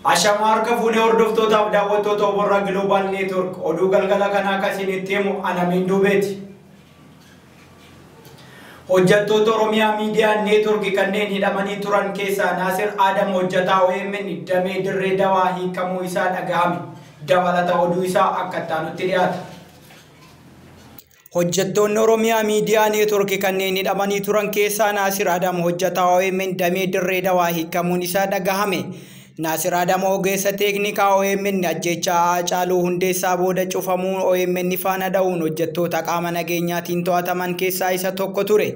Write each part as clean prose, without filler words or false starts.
Ashamar ka fune hordoftoota daawwattoota warra Global Network oduu galgala kana akkasinitti himu ana Mindubeti. Hojjettoota Oromiyaa Miidiyaa Network kanneen hidhamanii turan keessaa Naasir Adam hojjetaa OMN damee dirree dawaa hiikamuu isaa dhaga'ame. Dabalata oduu isaa akka taanutti dhiyaata. Hojjettoonni Oromiyaa Miidiyaa Network kanneen hidhamanii turan keessaa Naasir Adam hojjetaa OMN damee dirree dawaa hiikamuun isaa dhaga'ame. Naasir Adam ogeessa teeknikaa OMN ajjeechaa Haacaaluu Hundeessaa booda cufamuu OMN faana dha'uun hojjettoota qaama nageenyaatiin to'ataman keessaa isa tokko ture.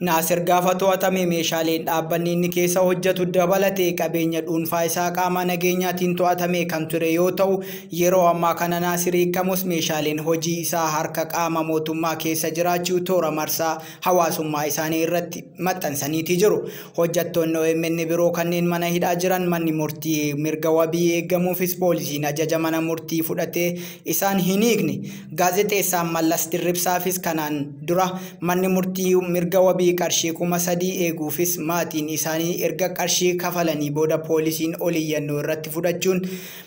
Naasir gaafa to'atame meeshaaleen dhaabbanni inni keessa hojjetu dabalatee qabeenya dhuunfaa isaa qaama nageenyaatiin to'atame kan ture yoo ta'u, yeroo ammaa kana Naasir hiikamus meeshaaleen hojii isaa harka qaama mootummaa keessa jiraachuu toora marsaa hawaasummaa isaanii irratti maxxansaniiti jiru. Hojjettoonni OMN biroo kanneen mana hidhaa jiran manni murtii mirga wabii eegamuufis poolisiin ajaja mana murtii fudhatee isaan hin hiikne. Gaazexeessaan Mallas Dirribsaafis kanaan dura manni murtii mirga wabii qarshii 3,000 eeguufis maatiin isaanii erga qarshii kafalanii booda poolisiin oliyyannoo irratti fudhachuun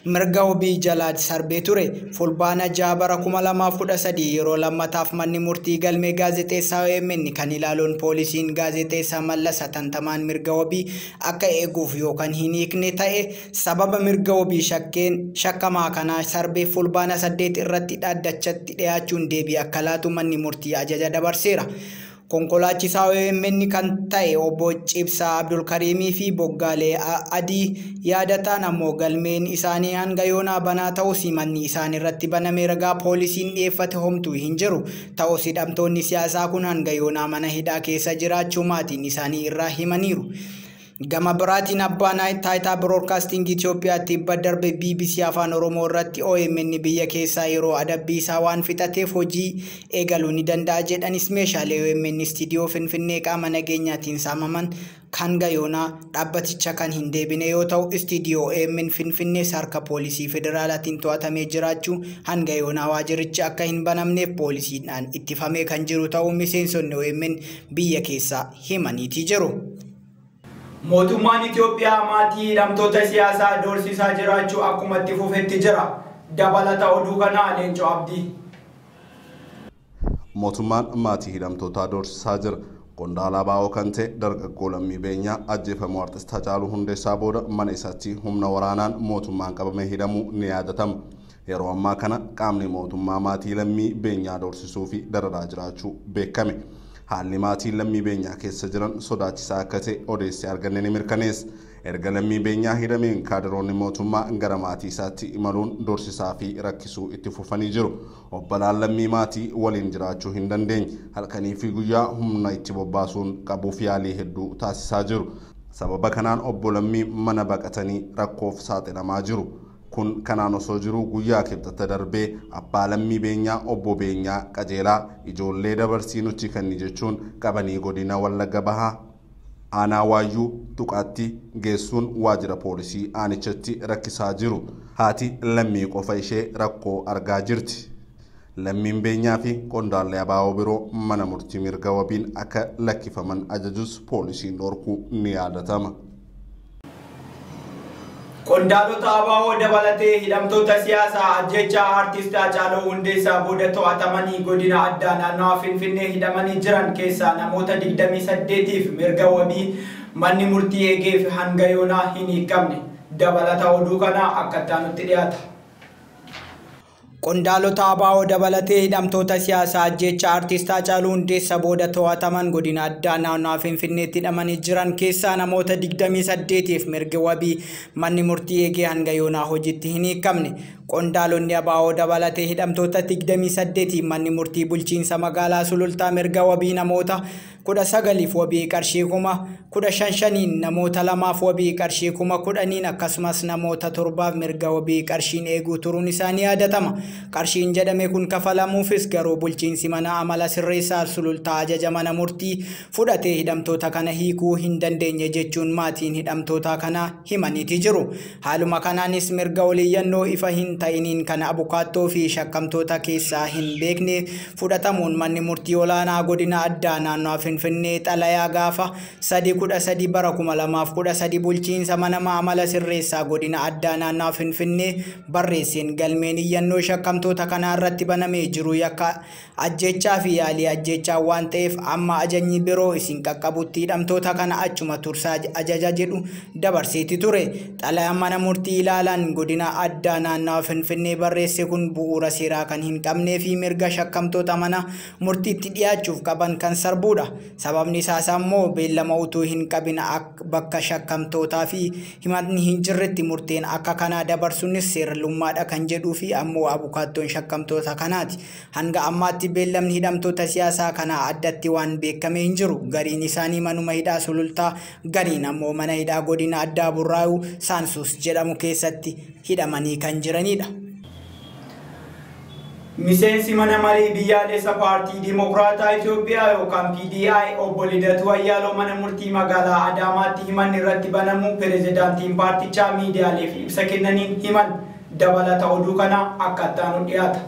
mirga wabii jalaa sarbee ture. Fulbaana 6 bara 2013 yeroo lammataaf manni murtii galmee gaazexeessaa OMN kan ilaaluun poolisiin gaazexeessaa Mallas hatantamaan mirga wabii akka eeguuf yookaan hin hiikne ta'e sababa mirga wabii shakkamaa kanaa sarbee fulbaana 8 irratti dhaaddachatti dhiyaachuun deebii akka laatu manni murtii ajaja dabarseera. Konkolaachisaa OMN kan ta'e obbo Cibsaa Abdulkarimii fi Boggaalee Adii yaadataan ammoo galmeen isaanii hanga yoonaa banaa ta'us manni isaan irratti baname ragaa poolisiin dhiyeeffate homtuu hin jiru. Ta'us hidhamtoonni siyaasaa kun hanga yoonaa mana hidhaa keessa jiraachuu maatiin isaanii irraa himaniiru. Gama biraatiin abbaan taayitaa Broadcasting Itoophiyaatti darbe BBC Afaan Oromoo irratti OMN biyya keessaa yeroo adabbii isaa waan fixateef hojii eegaluu ni danda'a jedhanis meeshaalee OMN istiidiyoo Finfinnee qaama nageenyaatiin saamaman kan gayoonaa dhaabbaticha kan hin deebine yoo ta'u, istiidiyoo OMN Finfinnee harka poolisii federaalaatiin to'atamee jiraachuu hanga yoonaa waajjirichi akka hin banamneef poolisiidhaan ittifamee kan jiru ta'uu miseensonni OMN biyya keessaa himaniiti jiru. Mootummaan Itoophiyaa maatii hidhamtoota siyaasaa doorsisaa jiraachuu akkuma itti fufetti jira. Dabalata oduu kanaa Leencoo Abdii. Mootummaan maatii hidhamtoota doorsisaa jira. Qondaalaa baa'oo kan ta'e dargaggoo Lammii Beenyaa ajjeefamuu artist Haacaaluu Hundeessaa booda mana isaatti humna waraanaan mootummaan qabamee hidhamuu ni yaadatama. Yeroo ammaa kana qaamni mootummaa maatii Lammii Beenyaa doorsisuu fi dararaa jiraachuu beekame. Haalli maatiin Lammii Beenyaa keessa jiran sodaachisaa akka ta'e odeessi arganne ni mirkaneessa. Erga Lammii Beenyaa hidhameen kaadiroonni mootummaa gara maatii isaatti imaluun doorsisaa fi rakkisuu itti fufanii jiru. Obbolaan Lammii maatii waliin jiraachuu hin dandeenye halkanii fi guyyaa humna itti bobbaasuun qabuuf yaalii hedduu taasisaa jiru. Sababa kanaan obbo Lammii mana baqatanii rakkoof saaxilamaa jiru. Kun kanaan osoo jiru guyyaa kibxata darbee abbaa Lammii Beenyaa obbo Beenyaa qajeelaa ijoollee dabarsii nuti kenni jechuun qabanii godina Wallagga Bahaa aanaa Waayyuu Tuqaatti geessuun waajjira poolisii aanichatti rakkisaa jiru. Haati Lammii qofa ishee rakkoo argaa jirti. Lammiin Beenyaa fi qondaallee abaaboo biroo mana murtii mirga wabiin akka lakkifaman ajajus poolisiin dhorkuu ni yaadatama. Qondaalota abaaboo dabalatee hidhamtoota siyaasaa ajjeechaa artist Haacaaluu Hundeessaa booda to'atamanii godina addaa naannawaa Finfinnee hidhamanii jiran keessaa namoota 28tiif mirga wabii manni murtii eegeef hanga yoonaa hin hiikamne. Dabalata oduu kanaa akka taanutti dhiyaata. Qondaalota abaaboo dabalatee hidhamtoota siyaasaa ajjeechaa artist Haacaaluu Hundeessaa booda to'ataman godina addaa naannawaa Finfinneetti hidhamanii jiran keessaa namoota 28tiif mirga wabii manni murtii eegee hanga yoonaa hojiitti hin hiikamne. Qondaalonni abaaboo dabalatee hidhamtoota 28tiif manni murtii bulchiinsa magaalaa Sulultaa mirga wabii namoota 19 wabii qarshii 15,000 namoota 2 wabii qarshii 10,000 akkasumas namoota 7 mirga wabii qarshiin eeguu turuun isaanii yaadatama. Qarshiin jedhame kun kafalamuufis garuu bulchiinsi mana amala sirreessaa sulultaa ajaja mana murtii fudhatee hidhamtoota kana hiikuu hin dandeenye jechuun maatiin hidhamtoota kana himaniiti jiru. Haaluma kanaanis mirga oliyyannoo ifa hin ta'iniin kana abukaattoo fi shakkamtoota keessaa hin beekne fudhatamuun manni murtii olaanaa godina addaa naannoo Finfinnee xalayaa gaafa 3/13 bara 2013 bulchiinsa mana amala sirreessaa godina addaa naannoo Finfinnee barreesseen galmeen iyyannoo shakkamtoota kana irratti banamee jiru yakka ajjechaa fi yaalii ajjechaa waan ta'eef amma ajajni biroo isin qaqqabutti hidhamtoota kana achuma tursaa ajaja jedhu dabarseeti ture. Xalayaan mana murtii ilaalan godina addaa naannoo Finfinnee barreesse kun bu'uura seeraa kan hin qabnee fi mirga shakkamtoota mana murtiitti dhiyaachuuf qaban kan sarbuudha. Sababni isaas ammoo beellama utuu hin qabin bakka shakkamtootaa fi himatni hin jirretti murteen akka kanaa dabarsuunis seeralummaadha kan jedhuu fi ammoo abukaattoon shakkamtoota kanaati. Hanga ammaatti beellamni hidhamtoota siyaasaa kanaa addatti waan beekame hin jiru. Gariin isaanii manuma hidhaa sulultaa, gariin ammoo mana hidhaa godina addaa Burraayuu Saansus jedhamu keessatti hidhamanii kan jiranidha. Miseensi mana marii biyyaalessa paartii Dimokiraataa Itoophiyaa yookaan PDI obbo Lidatuu Ayyaaloo mana murtii magaalaa Adaamaatti himanni irratti banamuu pirezidaantiin paartichaa miidiyaaleef ibsa kennaniin himan. Dabalata oduu kana akka ittaanu dhiyaata.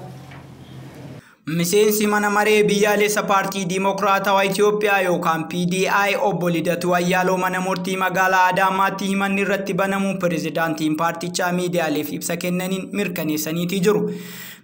Miseensi mana maree biyyaalessa paartii Dimokiraataa Itoophiyaa yookaan PDI obbo Lidatuu Ayyaaloo mana murtii magaalaa Adaamaatti himanni irratti banamuu pirezidaantiin paartichaa miidiyaaleef ibsa kennaniin mirkaneessaniiti jiru.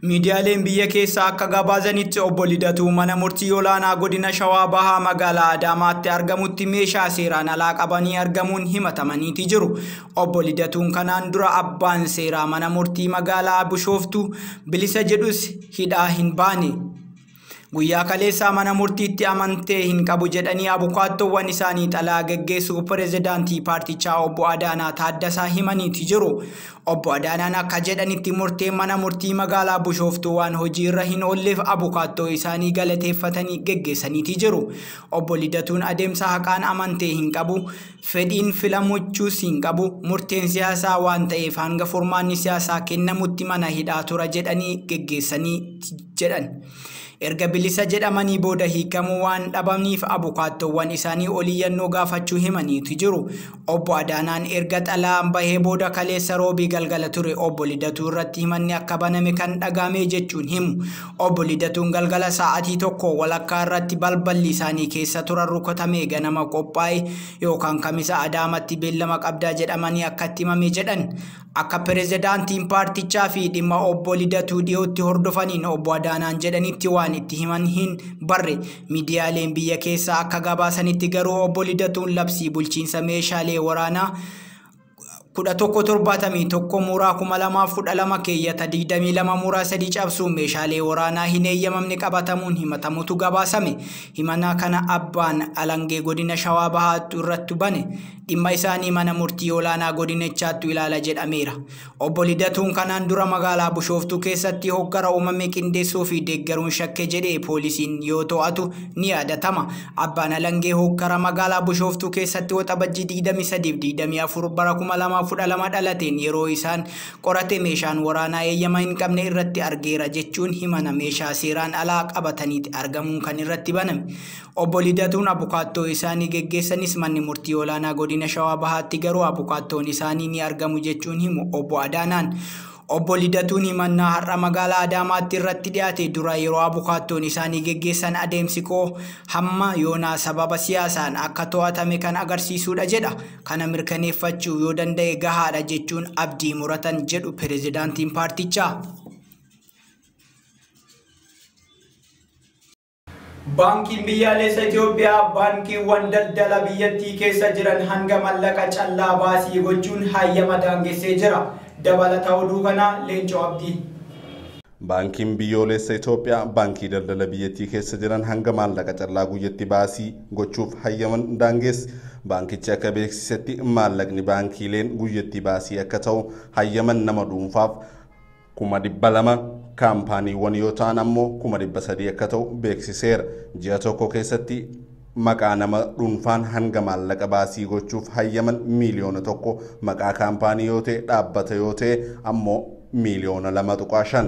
Miidiyaaleen biyya keessaa akka gabaasanitti obbo Lidatuu mana murtii olaanaa godina Shawaa Bahaa magaalaa Adaamaatti argamutti meeshaa seeraan alaa qabanii argamuun himatamaniiti jiru. Obbo Lidatuun kanaan dura abbaan seeraa mana murtii magaalaa Bishooftuu bilisa jedhus hidhaa hin baane. Guyyaa kaleessaa mana murtiitti amantee hin qabu jedhanii abukaattoowwan isaanii xalayaa geggeessuu pirezidaantii paartichaa obbo Adaanaa Taaddasaa himaniiti jiru. Obbo Adaanaan akka jedhanitti murteen mana murtii magaalaa Bishooftuu waan hojii irra hin oolleef abukaattoo isaanii galateeffatanii geggeessaniiti jiru. Obbo Lidatuun adeemsa haqaan amantee hin qabu, fedhiin filamuuchuus hin qabu, murteen siyaasaa waan ta'eef hanga furmaanni siyaasaa kennamutti mana hidhaa tura jedhanii geggeessanii jedhan. Erga bilisa jedhamanii booda hiikamuu waan dhabaniif abukaattoowwan isaanii oliyyannoo gaafachuu himaniitu jiru. Obbo Adaanaan erga xalayaan bahee booda kaleessa roobii galgala ture obbo Lidatuu irratti himanni akka baname kan dhagahame jechuun himu. Obbo Lidatuun galgala sa'aatii 1 walakkaa irratti balballi isaanii keessa turan rukutamee ganama qophaa'e yookaan kamisa Adaamatti beellama qabdaa jedhamanii akka itti himame jedhan. Akka pirezidaantiin paartichaa fi dhimma obbo Lidatuu dhiyootti hordofaniin obbo Adaanaan jedhanitti waan itti himan hin barre. Miidiyaaleen biyya keessaa akka gabaasanitti garuu obbo Lidatuun labsii bulchiinsa meeshaalee waraanaa 1171 muraa 2012 keeyyata 22 muraa 3 cabsuun meeshaalee waraanaa hin eeyyamamne qabatamuun himatamutu gabaasame. Himannaa kana abbaan alangee godina Shawaa Bahaatti irratti bane. Dhimma isaanii mana murtii olaanaa godinichaatti ilaala jedhameera. Obbo Lidatuun kanaan dura magaalaa Bishooftuu keessatti hoggara uumame qindeessuu fi deeggaruun shakke jedhee poolisiin yoo to'atu ni yaadatama. Abbaan alangee hoggara magaalaa Bishooftuu keessatti waxabajjii 23-24 bara 2012 dhalateen yeroo isaan qorate meeshaan waraanaa eeyyama hin qabne irratti argeera jechuun himana meeshaa seeraan alaa qabataniiti argamuun kan irratti baname. Obbo Lidatuun abukaattoo isaanii geggeessanis manni murtii olaanaa godina Shawaa Bahaatti garuu abukaattoon isaanii ni argamu jechuun himu obbo Adaanaan. Obbo Lidatuun himannaa har'a magaalaa Adaamaatti irratti dhiyaate dura yeroo abukaattoon isaanii geggeessan adeemsi koo hamma yoonaa sababa siyaasaan akka to'atame kan agarsiisudha jedha. Kana mirkaneeffachuu yoo danda'e gahaadha jechuun abdii muratan jedhu pirezidaantiin paartichaa. Baankiin biyyaalessa Itoophiyaa baankiiwwan daldala biyyattii keessa jiran hanga mallaqa callaa baasii gochuun hayyama daangessee jira. Dabalata oduu kana Leencoo Abdii. Baankiin biyyoolessa Itoophiyaa baankii daldala biyyattii keessa jiran hanga maallaqa callaa guyyatti baasii gochuuf hayyama daangesse. Baankichi akka beeksisetti maallaqni baankiileen guyyatti baasii akka ta'u hayyaman nama dhuunfaaf 200,000 kaampaaniiwwan yoo ta'an ammoo 300,000 akka ta'u beeksiseera. Ji'a tokko keessatti maqaa nama dhuunfaan hanga maallaqa baasii gochuuf hayyaman miliyoona tokko maqaa kaampaanii yoo ta'e dhaabbata yoo ta'e ammoo miliyoona 2.5.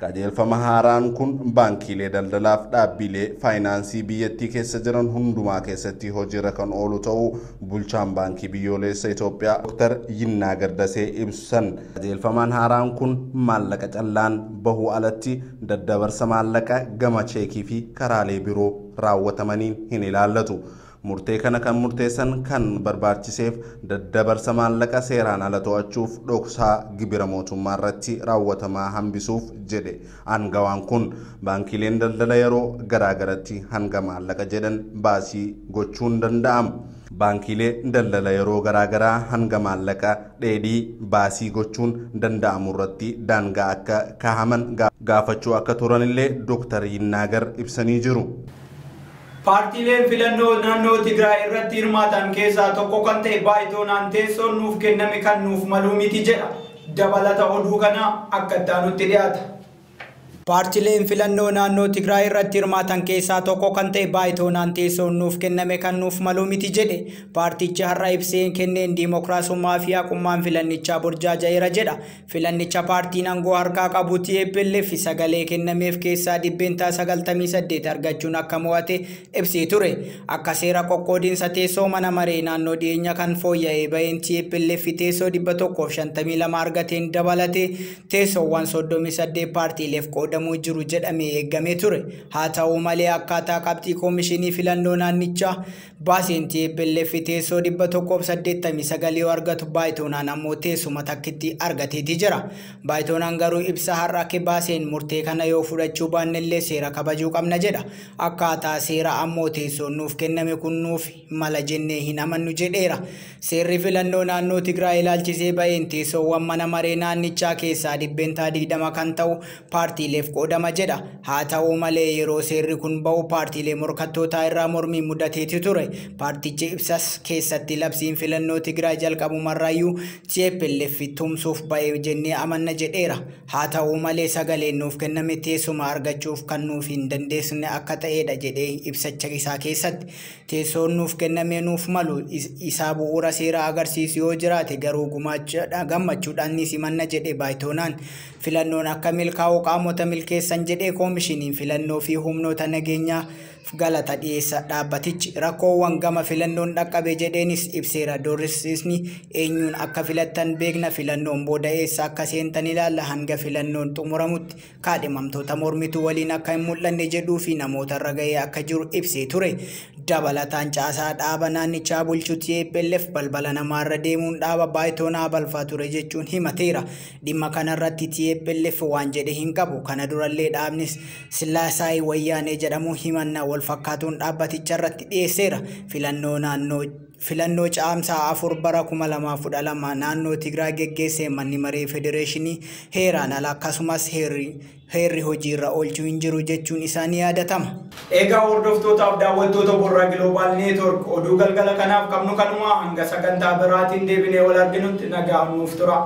qajeelfama haaraan kun baankiilee daldalaaf dhaabbilee faayinaansii biyyattii keessa jiran hundumaa keessatti hojiirra kan oolu ta'uu bulchaan baankii biyyoolessa Itoophiyaa Dr. Yinnaa Gaddasee ibsan. qajeelfamaan haaraan kun maallaqa callaan bahuu alatti daddabarsa maallaqa gama cheekii fi karaalee biroo raawwatamaniin hin ilaallatu. murtee kana kan murteessan kan barbaachiseef daddabarsa maallaqa seeraan ala to'achuuf dhoksaa gibira mootummaa irratti raawwatamaa hambisuuf jedhe aangawaan kun baankiileen daldala yeroo garaagaratti hanga maallaqa jedhan baasii gochuun danda'ama. baankiilee daldala yeroo garaagaraa hanga maallaqa dheedhii baasii gochuun danda'amu irratti daangaa akka kaahaman gaafachuu akka turanillee Dr. Yinnaagar ibsanii jiru. Paartiileen filannoo naannoo Tigraay irratti hirmaatan keessaa tokko kan ta'e baay'itoonaan teessoon nuuf kenname kan nuuf maluu miti jedha. Dabalata oduu kana akka itti dhiyaata. Paartiileen filannoo naannoo Tigraay irratti hirmaatan keessaa tokko kan ta'e baay'itoonaan teessoon nuuf kenname kan nuuf maluu miti jedhe. Paartichi har'a ibsee kenneen diimokiraasummaa fi haqummaan filannichaa burjaaja'eera jedha. Filannicha paartiin aangoo harkaa qabu TPLF sagalee kennameef keessaa 98% argachuun akka mo'ate ibsee ture. Akka seera qoqqoodinsa teessoo mana maree naannoo dhiyeenya kan fooyya'ee baheen TPLF teessoo 152 argateen dabalatee teessoowwan 38 paartiileef qooda jiru jedhamee eegamee ture. haa ta'u malee akkaataa qabxii koomishinii filannoo naannichaa baaseen TPLF teessoo 189 yoo argatu baay'itoonaan ammoo teessuma takkitti argateeti jira. baay'itoonaan garuu ibsa har'a baaseen murtee kana yoo fudhachuu baannellee seera kabajuu qabna jedha. akkaataa seera ammoo teessoon nuuf kenname kun nuuf mala jennee hin amannu jedheera. seerri filannoo naannoo Tigraay ilaalchisee baheen teessoowwan mana maree naannichaa keessaa 20 kan ta'u paartiileef qoodama jedha. haa ta'u malee yeroo seerri kun ba'u paartiilee morkattootaa irraa mormii mudateeti ture. paartichi ibsas keessatti labsiin filannoo Tigraay jalqabumarraayyuu TPLF tumsuuf ba'e jennee amanna jedheera. haa ta'u malee sagaleen nuuf kenname teessuma argachuuf kan nuuf hin dandeessine akka ta'edha jedhee ibsacha isaa keessatti. teessoon nuuf kenname nuuf malu isaa bu'uura seera agarsiisu yoo jiraate garuu gammachuudhaan ni simanna jedhe baay'itoonaan. filannoon akka milkaa'u qaamota milkeessan jedhee koomishiniin filannoo fi humnoota nageenyaa galata dhiyeessa. dhaabbatichi rakkoowwan gama filannoon dhaqqabe jedheenis ibseera. doorsisni eenyuun akka filattan beekna, filannoon booda eessa akka seentan ilaalla, hanga filannoon xumuramutti kaadhimamtoota mormituu waliin akka hin mul'anne jedhuu fi namoota irra gahee akka jiru ibsee ture. dabalataan caasaa dhaaba naannichaa bulchu TPLF balbala namaarra deemuun dhaaba baay'itoonaa balfaa ture jechuun himateera. dhimma kanarratti TPLF waan jedhe hin qabu. kana durallee dhaabnis Silaasaay Wayyaanee jedhamu himannaa wal fakkaatuun dhaabbaticha irratti dhiyeesseera. filannoo caamsaa 4 bara 2012 naannoo Tigraay geggeessee manni maree federeeshinii heeraan ala akkasumas heerri hojiirra oolchuu hin jiru jechuun isaanii yaadatama. Egaa hordoftootaaf daawwattoota Borraa Global Network oduu galgala kanaaf qabnu kanuma hanga sagantaa biraatiin deebinee wal arginutti nagaan nuuf tura.